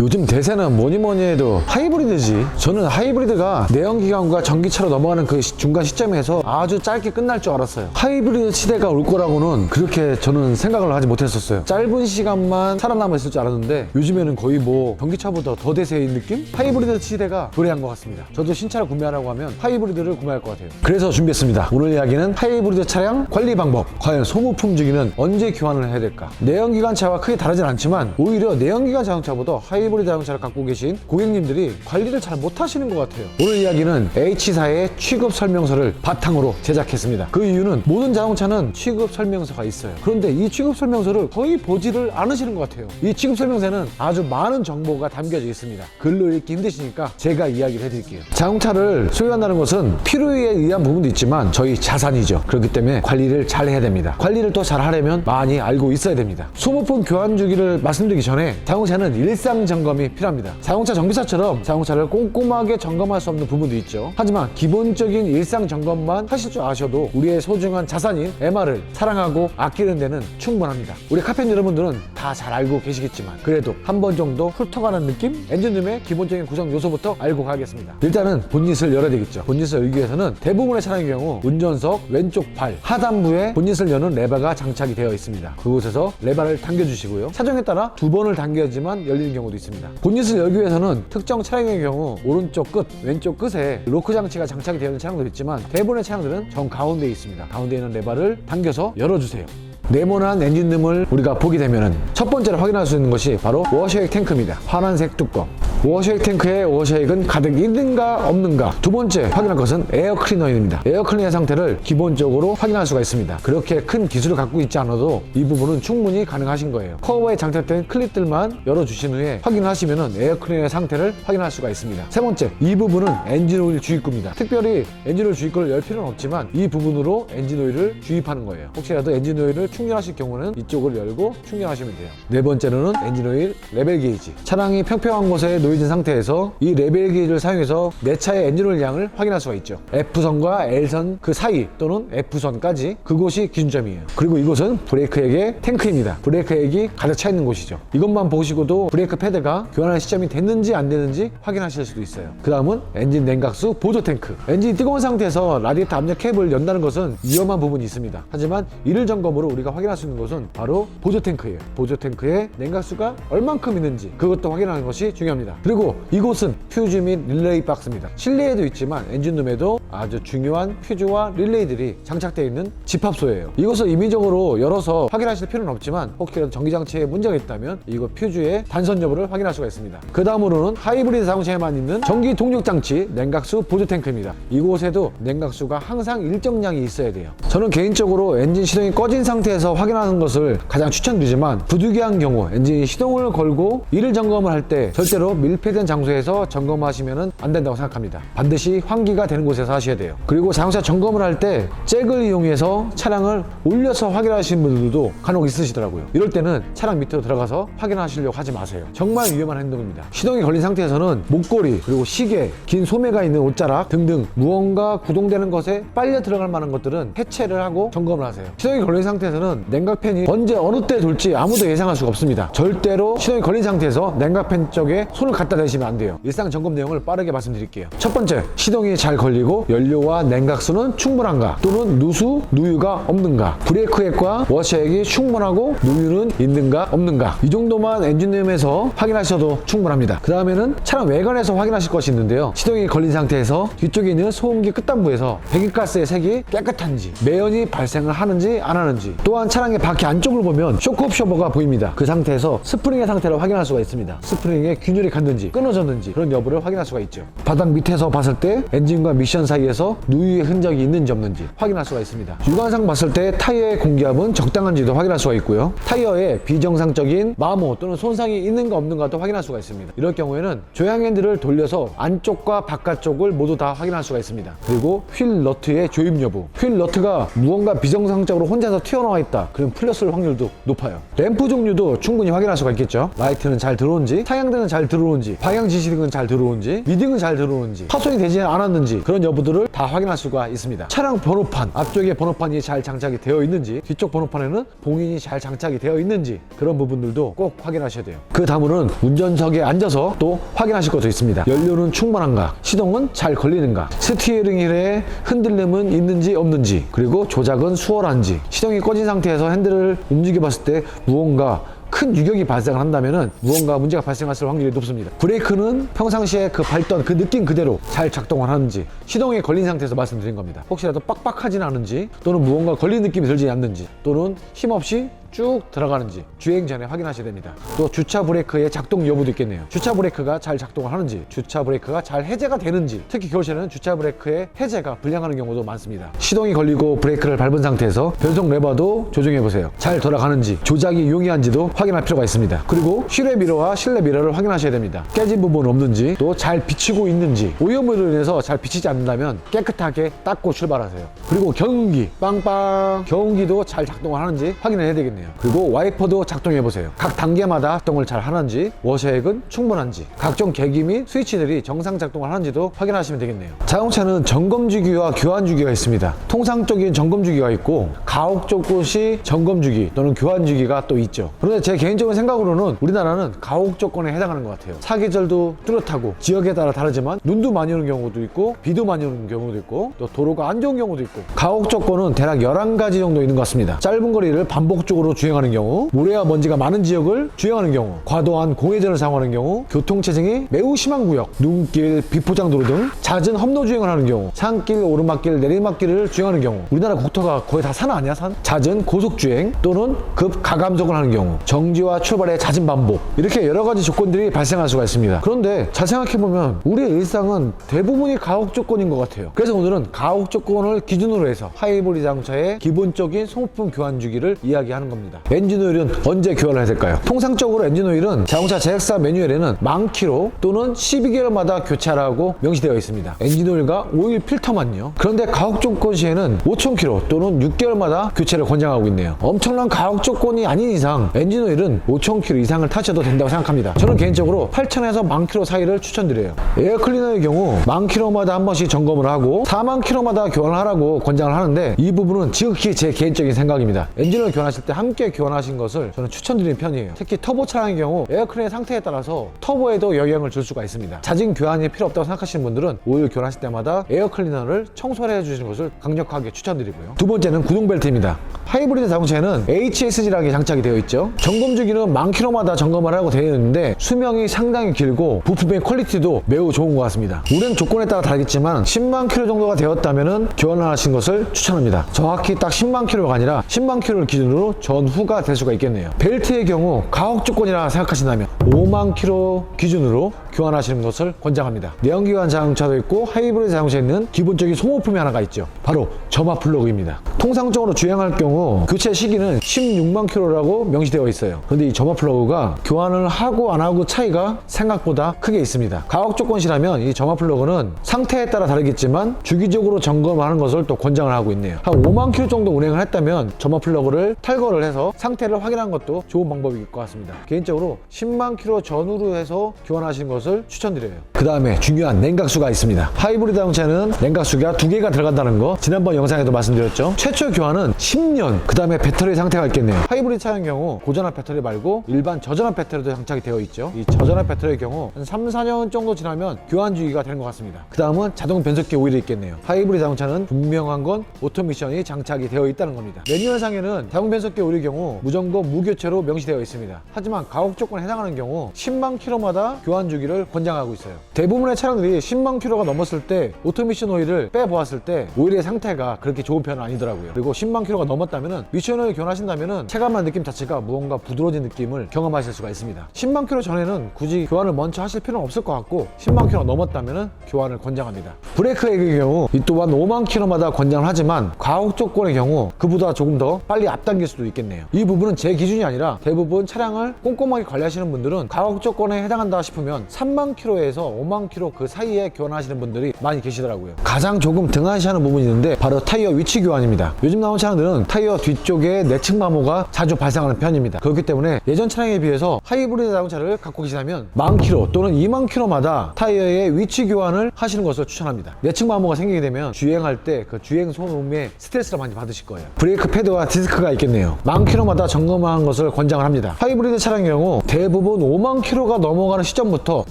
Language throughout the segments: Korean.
요즘 대세는 뭐니 해도 하이브리드지. 저는 하이브리드가 내연기관과 전기차로 넘어가는 그 중간 시점에서 아주 짧게 끝날 줄 알았어요. 하이브리드 시대가 올 거라고는 그렇게 저는 생각을 하지 못했었어요. 짧은 시간만 살아남아 있을 줄 알았는데 요즘에는 거의 뭐 전기차보다 더 대세인 느낌? 하이브리드 시대가 도래한 것 같습니다. 저도 신차를 구매하라고 하면 하이브리드를 구매할 것 같아요. 그래서 준비했습니다. 오늘 이야기는 하이브리드 차량 관리 방법. 과연 소모품 주기는 언제 교환을 해야 될까? 내연기관차와 크게 다르진 않지만 오히려 내연기관 자동차보다 하이브리드 자동차를 갖고 계신 고객님들이 관리를 잘 못하시는 것 같아요. 오늘 이야기는 H사의 취급 설명서를 바탕으로 제작했습니다. 그 이유는 모든 자동차는 취급 설명서가 있어요. 그런데 이 취급 설명서를 거의 보지를 않으시는 것 같아요. 이 취급 설명서에는 아주 많은 정보가 담겨져 있습니다. 글로 읽기 힘드시니까 제가 이야기를 해드릴게요. 자동차를 소유한다는 것은 필요에 의한 부분도 있지만 저희 자산이죠. 그렇기 때문에 관리를 잘 해야 됩니다. 관리를 또 잘 하려면 많이 알고 있어야 됩니다. 소모품 교환 주기를 말씀드리기 전에 자동차는 일상 점검이 필요합니다. 자동차 정비사처럼 자동차를 꼼꼼하게 점검할 수 없는 부분도 있죠. 하지만 기본적인 일상 점검만 하실 줄 아셔도 우리의 소중한 자산인 MR을 사랑하고 아끼는 데는 충분합니다. 우리 카페인 여러분들은 다 잘 알고 계시겠지만 그래도 한 번 정도 훑어가는 느낌? 엔진룸의 기본적인 구성 요소부터 알고 가겠습니다. 일단은 본닛을 열어야 되겠죠. 본닛을 열기 위해서는 대부분의 차량의 경우 운전석 왼쪽 발 하단부에 본닛을 여는 레버가 장착이 되어 있습니다. 그곳에서 레버를 당겨주시고요. 차종에 따라 2번을 당겨야지만 열리는 경우도 있습니다. 본닛을 열기 위해서는 특정 차량의 경우 오른쪽 끝, 왼쪽 끝에 로크 장치가 장착이 되어 있는 차량도 있지만 대부분의 차량들은 정 가운데에 있습니다. 가운데에 있는 레버를 당겨서 열어주세요. 네모난 엔진룸을 우리가 보게 되면 첫 번째로 확인할 수 있는 것이 바로 워셔액 탱크입니다. 파란색 뚜껑. 워셔액 탱크의 워셔액은 가득 있는가 없는가. 두 번째 확인할 것은 에어 클리너입니다. 에어 클리너 상태를 기본적으로 확인할 수가 있습니다. 그렇게 큰 기술을 갖고 있지 않아도 이 부분은 충분히 가능하신 거예요. 커버에 장착된 클립들만 열어주신 후에 확인하시면 에어 클리너의 상태를 확인할 수가 있습니다. 세 번째, 이 부분은 엔진 오일 주입구입니다. 특별히 엔진 오일 주입구를 열 필요는 없지만 이 부분으로 엔진 오일을 주입하는 거예요. 혹시라도 엔진 오일을 충전하실 경우는 이쪽을 열고 충전하시면 돼요. 네 번째로는 엔진 오일 레벨 게이지. 차량이 평평한 곳에 놓여진 상태에서 이 레벨 게이지를 사용해서 내 차의 엔진 오일 양을 확인할 수가 있죠. F선과 L선 그 사이 또는 F선까지 그곳이 기준점이에요. 그리고 이곳은 브레이크액의 탱크입니다. 브레이크액이 가득 차 있는 곳이죠. 이것만 보시고도 브레이크 패드가 교환할 시점이 됐는지 안 됐는지 확인하실 수도 있어요. 그 다음은 엔진 냉각수 보조 탱크. 엔진이 뜨거운 상태에서 라디에이터 압력 캡을 연다는 것은 위험한 부분이 있습니다. 하지만 이를 점검으로 우리가 확인할 수 있는 것은 바로 보조 탱크예요. 보조 탱크에 냉각수가 얼만큼 있는지 그것도 확인하는 것이 중요합니다. 그리고 이곳은 퓨즈 및 릴레이 박스입니다. 실내에도 있지만 엔진룸에도 아주 중요한 퓨즈와 릴레이들이 장착되어 있는 집합소예요. 이것을 임의적으로 열어서 확인하실 필요는 없지만 혹시라도 전기장치에 문제가 있다면 이곳 퓨즈의 단선 여부를 확인할 수가 있습니다. 그 다음으로는 하이브리드 자동차에만 있는 전기 동력장치 냉각수 보조 탱크입니다. 이곳에도 냉각수가 항상 일정량이 있어야 돼요. 저는 개인적으로 엔진 시동이 꺼진 상태에서 확인하는 것을 가장 추천드리지만 부득이한 경우 엔진이 시동을 걸고 이를 점검을 할 때 절대로 밀폐된 장소에서 점검하시면 안 된다고 생각합니다. 반드시 환기가 되는 곳에서 하셔야 돼요. 그리고 자동차 점검을 할 때 잭을 이용해서 차량을 올려서 확인하시는 분들도 간혹 있으시더라고요. 이럴 때는 차량 밑으로 들어가서 확인하시려고 하지 마세요. 정말 위험한 행동입니다. 시동이 걸린 상태에서는 목걸이 그리고 시계, 긴 소매가 있는 옷자락 등등 무언가 구동되는 것에 빨려 들어갈 만한 것들은 해체를 하고 점검을 하세요. 시동이 걸린 상태에서는 냉각팬이 언제 어느 때 돌지 아무도 예상할 수가 없습니다. 절대로 시동이 걸린 상태에서 냉각팬 쪽에 손을 갖다 대시면 안 돼요. 일상 점검 내용을 빠르게 말씀드릴게요. 첫 번째, 시동이 잘 걸리고 연료와 냉각수는 충분한가 또는 누수, 누유가 없는가, 브레이크액과 워셔액이 충분하고 누유는 있는가 없는가, 이 정도만 엔진룸에서 확인하셔도 충분합니다. 그 다음에는 차량 외관에서 확인하실 것이 있는데요. 시동이 걸린 상태에서 뒤쪽에 있는 소음기 끝단부에서 배기가스의 색이 깨끗한지, 매연이 발생을 하는지 안 하는지, 또한 차량의 바퀴 안쪽을 보면 쇼크 옵셔버가 보입니다. 그 상태에서 스프링의 상태를 확인할 수가 있습니다. 스프링에 균열이 갔는지 끊어졌는지 그런 여부를 확인할 수가 있죠. 바닥 밑에서 봤을 때 엔진과 미션 사이에서 누유의 흔적이 있는지 없는지 확인할 수가 있습니다. 육안상 봤을 때 타이어의 공기압은 적당한지도 확인할 수가 있고요. 타이어에 비정상적인 마모 또는 손상이 있는가 없는가도 확인할 수가 있습니다. 이럴 경우에는 조향 핸들을 돌려서 안쪽과 바깥쪽을 모두 다 확인할 수가 있습니다. 그리고 휠 너트의 조임 여부, 휠 너트가 무언가 비정상적으로 혼자서 튀어나와 있다, 그럼 풀렸을 확률도 높아요. 램프 종류도 충분히 확인할 수가 있겠죠. 라이트는 잘 들어오는지, 차량등은 잘 들어오는지 들어오는지, 방향 지시등은 잘 들어오는지, 미등은 잘 들어오는지, 파손이 되지 않았는지 그런 여부들을 다 확인할 수가 있습니다. 차량 번호판, 앞쪽에 번호판이 잘 장착이 되어 있는지, 뒤쪽 번호판에는 봉인이 잘 장착이 되어 있는지 그런 부분들도 꼭 확인하셔야 돼요. 그 다음은 운전석에 앉아서 또 확인하실 것도 있습니다. 연료는 충분한가, 시동은 잘 걸리는가, 스티어링 휠에 흔들림은 있는지 없는지, 그리고 조작은 수월한지, 시동이 꺼진 상태에서 핸들을 움직여 봤을 때 무언가 큰 유격이 발생을 한다면 무언가 문제가 발생할 확률이 높습니다. 브레이크는 평상시에 그 밟던 그 느낌 그대로 잘 작동을 하는지, 시동에 걸린 상태에서 말씀드린 겁니다. 혹시라도 빡빡하진 않은지, 또는 무언가 걸린 느낌이 들지 않는지, 또는 힘없이 쭉 들어가는지 주행 전에 확인하셔야 됩니다. 또 주차 브레이크의 작동 여부도 있겠네요. 주차 브레이크가 잘 작동을 하는지, 주차 브레이크가 잘 해제가 되는지, 특히 겨울철에는 주차 브레이크의 해제가 불량하는 경우도 많습니다. 시동이 걸리고 브레이크를 밟은 상태에서 변속 레버도 조정해 보세요. 잘 돌아가는지, 조작이 용이한지도 확인할 필요가 있습니다. 그리고 실외 미러와 실내 미러를 확인하셔야 됩니다. 깨진 부분 없는지, 또 잘 비치고 있는지, 오염으로 인해서 잘 비치지 않는다면 깨끗하게 닦고 출발하세요. 그리고 경운기, 빵빵 경운기도 잘 작동을 하는지 확인을 해야 되겠네요. 그리고 와이퍼도 작동해 보세요. 각 단계마다 작동을 잘 하는지, 워셔액은 충분한지, 각종 계기 및 스위치들이 정상 작동을 하는지도 확인하시면 되겠네요. 자동차는 점검 주기와 교환 주기가 있습니다. 통상적인 점검 주기가 있고 가혹적 곳이 점검 주기 또는 교환 주기가 또 있죠. 그런데 제 개인적인 생각으로는 우리나라는 가혹 조건에 해당하는 것 같아요. 사계절도 뚜렷하고 지역에 따라 다르지만 눈도 많이 오는 경우도 있고 비도 많이 오는 경우도 있고 또 도로가 안 좋은 경우도 있고, 가혹 조건은 대략 11가지 정도 있는 것 같습니다. 짧은 거리를 반복적으로 주행하는 경우, 모래와 먼지가 많은 지역을 주행하는 경우, 과도한 공회전을 사용하는 경우, 교통체증이 매우 심한 구역, 눈길, 비포장도로 등 잦은 험로 주행을 하는 경우, 산길, 오르막길, 내리막길을 주행하는 경우, 우리나라 국토가 거의 다 산 아니야? 산? 잦은 고속주행 또는 급 가감속을 하는 경우, 정지와 출발의 잦은 반복, 이렇게 여러 가지 조건들이 발생할 수가 있습니다. 그런데 잘 생각해보면 우리의 일상은 대부분이 가혹 조건인 것 같아요. 그래서 오늘은 가혹 조건을 기준으로 해서 하이브리드 자동차의 기본적인 소모품 교환 주기를 이야기하는 겁니다. 엔진오일은 언제 교환을 해야 될까요? 통상적으로 엔진오일은 자동차 제작사 매뉴얼에는 만 킬로 또는 12개월마다 교체하라고 명시되어 있습니다. 엔진오일과 오일 필터만요. 그런데 가혹 조건 시에는 5,000km 또는 6개월마다 교체를 권장하고 있네요. 엄청난 가혹 조건이 아닌 이상 엔진오일은 5,000km 이상을 타셔도 된다고 생각합니다. 저는 개인적으로 8,000에서 10,000km 사이를 추천드려요. 에어클리너의 경우 10,000km마다 한 번씩 점검을 하고 40,000km마다 교환을 하라고 권장을 하는데, 이 부분은 지극히 제 개인적인 생각입니다. 엔진오일 교환하실 때 함께 교환하신 것을 저는 추천드리는 편이에요. 특히 터보 차량의 경우 에어클린의 상태에 따라서 터보에도 영향을 줄 수가 있습니다. 잦은 교환이 필요 없다고 생각하시는 분들은 오일 교환하실 때마다 에어클리너를 청소를 해주시는 것을 강력하게 추천드리고요. 두 번째는 구동벨트입니다. 하이브리드 자동차에는 HSG라는 게 장착이 되어 있죠. 점검 주기는 10,000km마다 점검을 하고 되어 있는데 수명이 상당히 길고 부품의 퀄리티도 매우 좋은 것 같습니다. 운행 조건에 따라 다르겠지만 10만 km 정도가 되었다면 교환을 하신 것을 추천합니다. 정확히 딱 10만 km가 아니라 10만 km를 기준으로 전후가 될 수가 있겠네요. 벨트의 경우 가혹 조건이라 생각하신다면 5만 km 기준으로 교환하시는 것을 권장합니다. 내연기관 자동차도 있고 하이브리드 자동차에 있는 기본적인 소모품이 하나가 있죠. 바로 점화 플러그입니다. 통상적으로 주행할 경우 교체 시기는 16만 km라고 명시되어 있어요. 그런데 이 점화 플러그가 교환을 하고 안 하고 차이가 생각보다 크게 있습니다. 가혹 조건시라면 이 점화 플러그는 상태에 따라 다르겠지만 주기적으로 점검하는 것을 또 권장을 하고 있네요. 한 5만 km 정도 운행을 했다면 점화 플러그를 탈거를 해서 상태를 확인하는 것도 좋은 방법일 것 같습니다. 개인적으로 10만 km 전후로 해서 교환하시는 것을 추천드려요. 그 다음에 중요한 냉각수가 있습니다. 하이브리드 자동차는 냉각수가 2개가 들어간다는 거 지난번 영상에도 말씀드렸죠. 최초 교환은 10년, 그 다음에 배터리 상태가 있겠네요. 하이브리드 차의 경우 고전압 배터리 말고 일반 저전압 배터리도 장착이 되어 있죠. 이 저전압 배터리의 경우 한 3, 4년 정도 지나면 교환 주기가 되는 것 같습니다. 그 다음은 자동 변속기 오일이 있겠네요. 하이브리드 자동차는 분명한 건 오토미션이 장착이 되어 있다는 겁니다. 매뉴얼상에는 자동 변속기 오일의 경우 무점검 무교체로 명시되어 있습니다. 하지만 가혹 조건에 해당하는 경우 10만 km마다 교환 주기를 권장하고 있어요. 대부분의 차량들이 10만 km가 넘었을 때 오토미션 오일을 빼보았을 때 오일의 상태가 그렇게 좋은 편은 아니더라고요. 그리고 10만 km가 넘었다면 미션 오일 교환하신다면 체감한 느낌 자체가 무언가 부드러워진 느낌을 경험하실 수가 있습니다. 10만 km 전에는 굳이 교환을 먼저 하실 필요는 없을 것 같고 10만 km 넘었다면 교환을 권장합니다. 브레이크의 경우 이 또한 5만 km마다 권장을 하지만 가혹 조건의 경우 그보다 조금 더 빨리 앞당길 수도 있겠네요. 이 부분은 제 기준이 아니라 대부분 차량을 꼼꼼하게 관리하시는 분들은 분들은 가격 조건에 해당한다 싶으면 3만 킬로에서 5만 킬로 그 사이에 교환하시는 분들이 많이 계시더라고요. 가장 조금 등한시하는 부분이 있는데 바로 타이어 위치 교환입니다. 요즘 나온 차량들은 타이어 뒤쪽에 내측 마모가 자주 발생하는 편입니다. 그렇기 때문에 예전 차량에 비해서 하이브리드 자동차를 갖고 계시다면 1만 킬로 또는 2만 킬로마다 타이어의 위치 교환을 하시는 것을 추천합니다. 내측 마모가 생기게 되면 주행할 때 그 주행 소음에 스트레스를 많이 받으실 거예요. 브레이크 패드와 디스크가 있겠네요. 1만 킬로마다 점검하는 것을 권장을 합니다. 하이브리드 차량의 경우 대부분 5만 킬로가 넘어가는 시점부터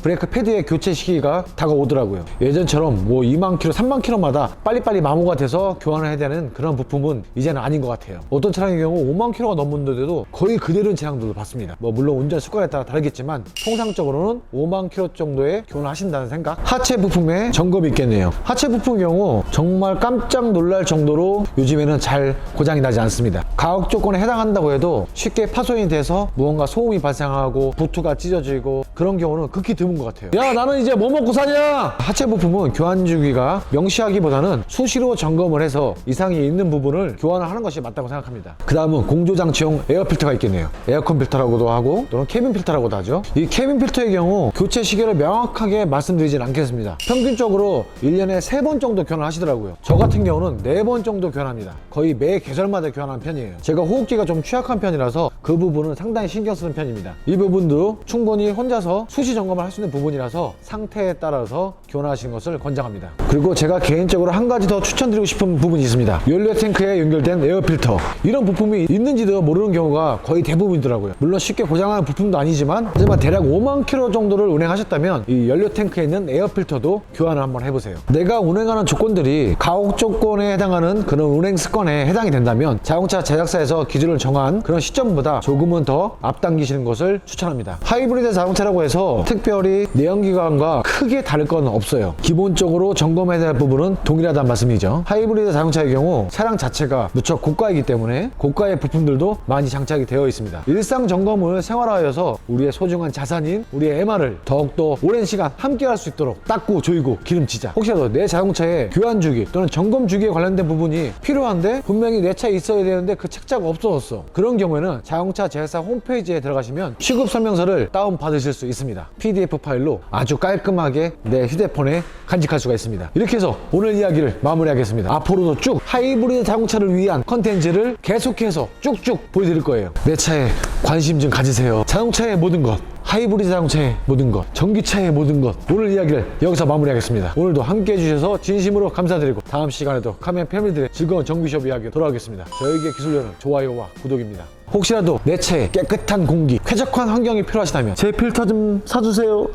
브레이크 패드의 교체 시기가 다가오더라고요. 예전처럼 뭐 2만 킬로, 3만 킬로마다 빨리빨리 마모가 돼서 교환을 해야 되는 그런 부품은 이제는 아닌 것 같아요. 어떤 차량의 경우 5만 킬로가 넘는데도 거의 그대로인 차량들도 봤습니다. 뭐 물론 운전 습관에 따라 다르겠지만 통상적으로는 5만 킬로 정도의 교환을 하신다는 생각. 하체 부품의 점검이 있겠네요. 하체 부품 경우 정말 깜짝 놀랄 정도로 요즘에는 잘 고장이 나지 않습니다. 가격 조건에 해당한다고 해도 쉽게 파손이 돼서 무언가 소음이 발생하고 부트가 찢어지고 그런 경우는 극히 드문 것 같아요. 야, 나는 이제 뭐 먹고 사냐? 하체 부품은 교환 주기가 명시하기보다는 수시로 점검을 해서 이상이 있는 부분을 교환을 하는 것이 맞다고 생각합니다. 그 다음은 공조장치용 에어 필터가 있겠네요. 에어컨 필터라고도 하고 또는 캐빈 필터라고도 하죠. 이 캐빈 필터의 경우 교체 시기를 명확하게 말씀드리진 않겠습니다. 평균적으로 1년에 3번 정도 교환을 하시더라고요. 저 같은 경우는 4번 정도 교환합니다. 거의 매 계절마다 교환하는 편이에요. 제가 호흡기가 좀 취약한 편이라서 그 부분은 상당히 신경 쓰는 편입니다. 이 부분도 충분히 혼자서 수시 점검을 할 수 있는 부분이라서 상태에 따라서 교환하시는 것을 권장합니다. 그리고 제가 개인적으로 한 가지 더 추천드리고 싶은 부분이 있습니다. 연료 탱크에 연결된 에어 필터. 이런 부품이 있는지도 모르는 경우가 거의 대부분이더라고요. 물론 쉽게 고장하는 부품도 아니지만 하지만 대략 5만 킬로 정도를 운행하셨다면 이 연료 탱크에 있는 에어 필터도 교환을 한번 해보세요. 내가 운행하는 조건들이 가옥 조건에 해당하는 그런 운행 습관에 해당이 된다면 자동차 제작사에서 기준을 정한 그런 시점보다 조금은 더 앞당기시는 것을 추천합니다. 하이브리드 자동차라고 해서 특별히 내연기관과 크게 다를 건 없어요. 기본적으로 점검해야 될 부분은 동일하다는 말씀이죠. 하이브리드 자동차의 경우 차량 자체가 무척 고가이기 때문에 고가의 부품들도 많이 장착이 되어 있습니다. 일상 점검을 생활화하여서 우리의 소중한 자산인 우리의 MR을 더욱더 오랜 시간 함께 할 수 있도록 닦고 조이고 기름지자. 혹시라도 내 자동차의 교환 주기 또는 점검 주기에 관련된 부분이 필요한데 분명히 내 차에 있어야 되는데 그 책자가 없어졌어. 그런 경우에는 자동차 제작사 홈페이지에 들어가시면 취급 설명서를 다운 받으실 수 있습니다. PDF 파일로 아주 깔끔하게 내 휴대폰에 간직할 수가 있습니다. 이렇게 해서 오늘 이야기를 마무리하겠습니다. 앞으로도 쭉 하이브리드 자동차를 위한 컨텐츠를 계속해서 쭉쭉 보여드릴 거예요. 내 차에 관심 좀 가지세요. 자동차의 모든 것, 하이브리드 자동차의 모든 것, 전기차의 모든 것. 오늘 이야기를 여기서 마무리하겠습니다. 오늘도 함께 해주셔서 진심으로 감사드리고 다음 시간에도 카멘 패밀리들의 즐거운 정비숍 이야기 돌아오겠습니다. 저에게 기술료는 좋아요와 구독입니다. 혹시라도 내 차에 깨끗한 공기, 쾌적한 환경이 필요하시다면 제 필터 좀 사주세요.